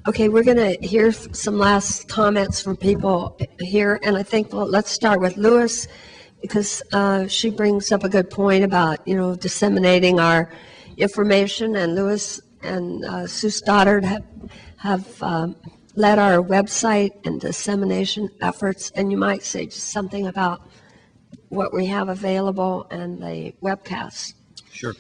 Okay, we're going to hear some last comments from people here, and I think, well, let's start with Lewis, because she brings up a good point about, disseminating our information, and Lewis and Sue Stoddard have led our website and dissemination efforts, and you might say just something about what we have available and the webcast. Sure.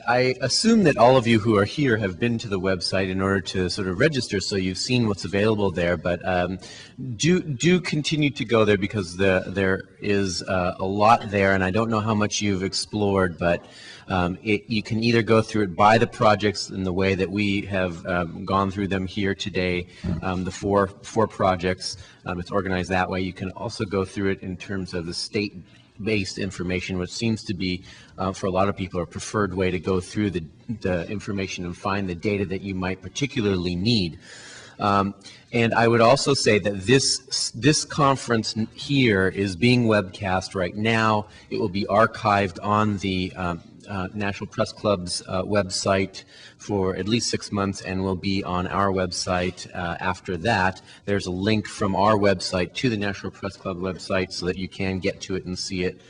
I assume that all of you who are here have been to the website in order to sort of register, so you've seen what's available there. But do continue to go there, because there is a lot there, and I don't know how much you've explored, but you can either go through it by the projects in the way that we have gone through them here today, the four projects. It's organized that way. You can also go through it in terms of the state-based information, which seems to be, for a lot of people, a preferred way to go through the information and find the data that you might particularly need. And I would also say that this conference here is being webcast right now. It will be archived on the National Press Club's website for at least 6 months, and will be on our website after that. There's a link from our website to the National Press Club website so that you can get to it and see it,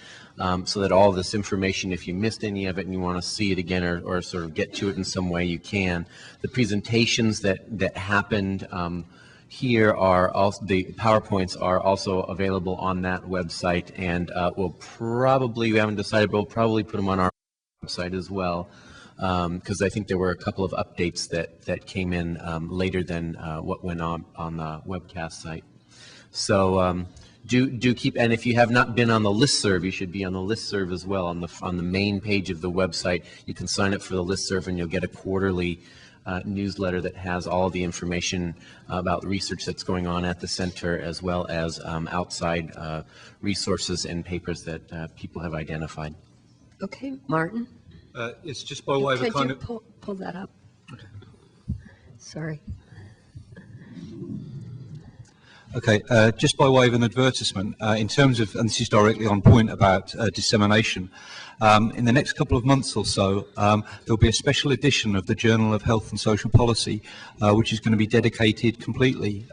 so that all this information, if you missed any of it and you want to see it again, or sort of get to it in some way, you can. The presentations that happened here are also, the PowerPoints are also available on that website, and we haven't decided, but we'll probably put them on our website as well, because I think there were a couple of updates that came in later than what went on the webcast site. So do keep, and if you have not been on the listserv, you should be on the listserv as well. On the main page of the website, you can sign up for the listserv, and you'll get a quarterly newsletter that has all the information about research that's going on at the center, as well as outside resources and papers that people have identified. Okay, Martin? It's just by way of a kind of... pull that up? Okay. Sorry. Okay, just by way of an advertisement, in terms of, and this is directly on point about dissemination, in the next couple of months or so, there'll be a special edition of the Journal of Health and Social Policy, which is going to be dedicated completely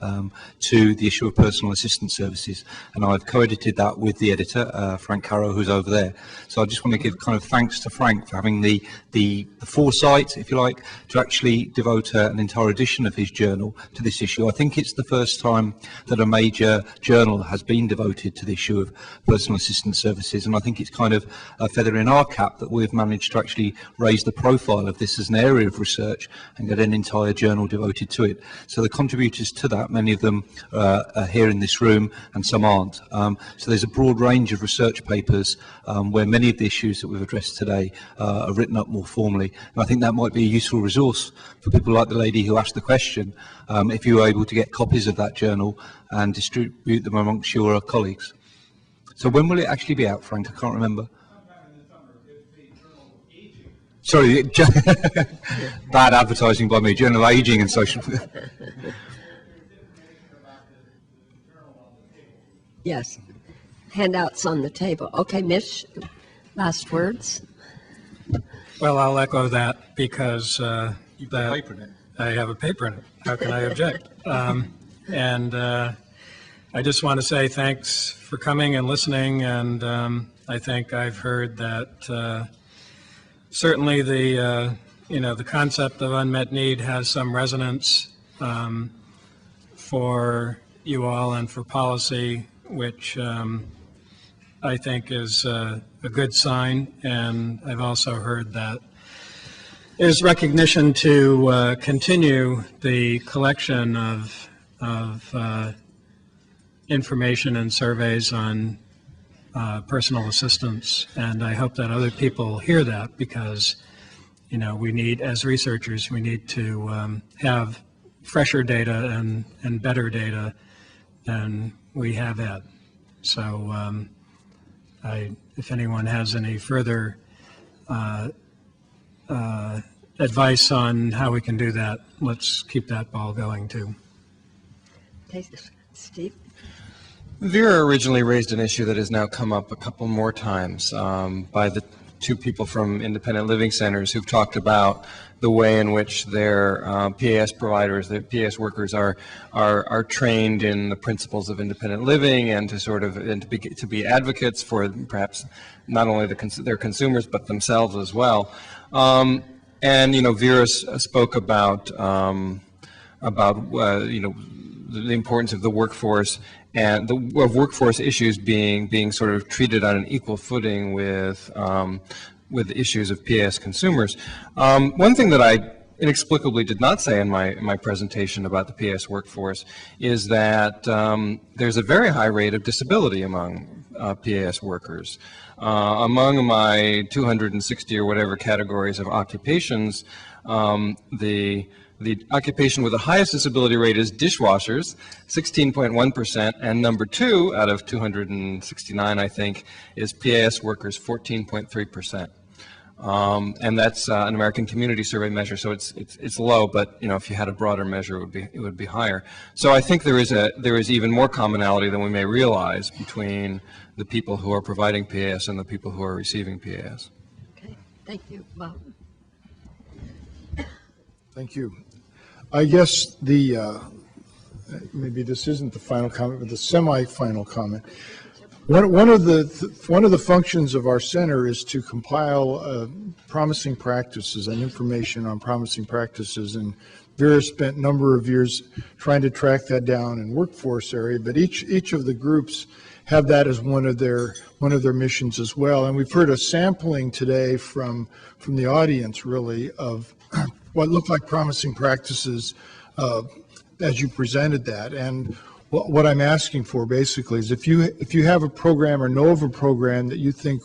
to the issue of personal assistance services. And I've co-edited that with the editor, Frank Caro, who's over there. So I just want to give kind of thanks to Frank for having the foresight, if you like, to actually devote an entire edition of his journal to this issue. I think it's the first time that a major journal has been devoted to the issue of personal assistance services, and I think it's kind of a feather in our cap that we've managed to actually raise the profile of this as an area of research and get an entire journal devoted to it. So the contributors to that, many of them are here in this room and some aren't. So there's a broad range of research papers where many of the issues that we've addressed today are written up more formally, and I think that might be a useful resource for people like the lady who asked the question, if you were able to get copies of that journal and distribute them amongst your colleagues. So when will it actually be out, Frank? I can't remember. Sorry, bad advertising by me. Journal of Aging and Social. Yes, handouts on the table. Okay, Mish, last words. Well, I'll echo that, because You've got a paper in it. I have a paper in it. How can I object? And I just want to say thanks for coming and listening, and I think I've heard that certainly the concept of unmet need has some resonance for you all and for policy, which I think is a good sign. And I've also heard that there's recognition to continue the collection of information and surveys on personal assistance, and I hope that other people hear that, because we need, as researchers, we need to have fresher data and better data than we have had. So if anyone has any further advice on how we can do that, let's keep that ball going too. Okay, Steve? Vera originally raised an issue that has now come up a couple more times by the two people from independent living centers who've talked about the way in which their PAS providers, their PAS workers are trained in the principles of independent living, and to be advocates for perhaps not only their consumers but themselves as well. And Vera spoke about the importance of the workforce and of workforce issues being sort of treated on an equal footing with issues of PAS consumers. One thing that I inexplicably did not say in my presentation about the PAS workforce is that there's a very high rate of disability among PAS workers. Among my 260 or whatever categories of occupations, the occupation with the highest disability rate is dishwashers, 16.1%, and number 2 out of 269, I think, is PAS workers, 14.3%. And that's an American Community Survey measure, so it's low. But if you had a broader measure, it would be higher. So I think there is even more commonality than we may realize between the people who are providing PAS and the people who are receiving PAS. Okay, thank you, Bob. Thank you. I guess maybe this isn't the final comment, but the semi-final comment. One of the functions of our center is to compile promising practices and information on promising practices, and Vera spent a number of years trying to track that down in workforce area. But each of the groups have that as one of their missions as well. And we've heard a sampling today from the audience, really, of what looked like promising practices as you presented that. And what I'm asking for basically is if you have a program or know of a program that you think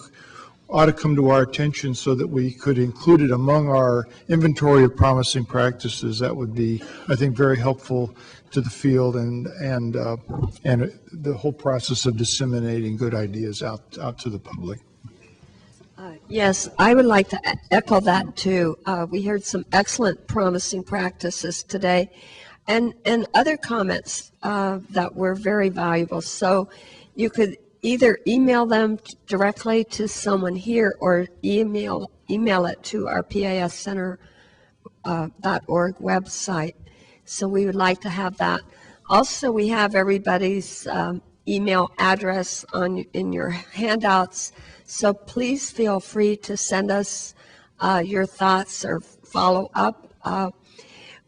ought to come to our attention so that we could include it among our inventory of promising practices, that would be, I think, very helpful to the field and the whole process of disseminating good ideas out to the public. Yes, I would like to echo that too. We heard some excellent promising practices today and other comments that were very valuable. So you could either email them directly to someone here or email it to our PASCenter.org website. So we would like to have that. Also, we have everybody's email address in your handouts. So please feel free to send us your thoughts or follow up.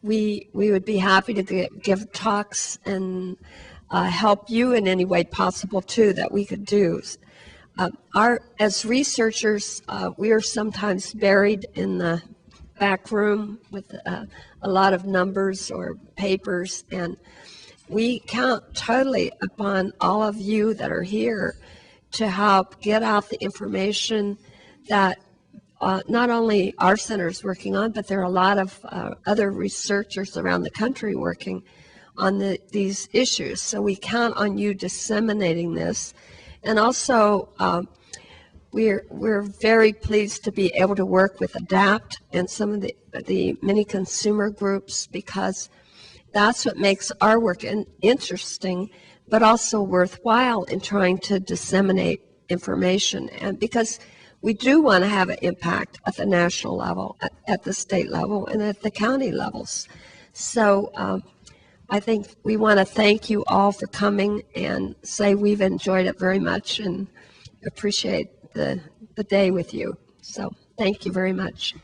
We would be happy to give talks and help you in any way possible too that we could do. As researchers, we are sometimes buried in the back room with a lot of numbers or papers, and we count totally upon all of you that are here to help get out the information that not only our center is working on, but there are a lot of other researchers around the country working on these issues. So we count on you disseminating this. And also, we're very pleased to be able to work with ADAPT and some of the many consumer groups, because that's what makes our work interesting, but also worthwhile in trying to disseminate information. And because we do want to have an impact at the national level, at the state level, and at the county levels. So I think we want to thank you all for coming and say we've enjoyed it very much and appreciate the day with you. So thank you very much.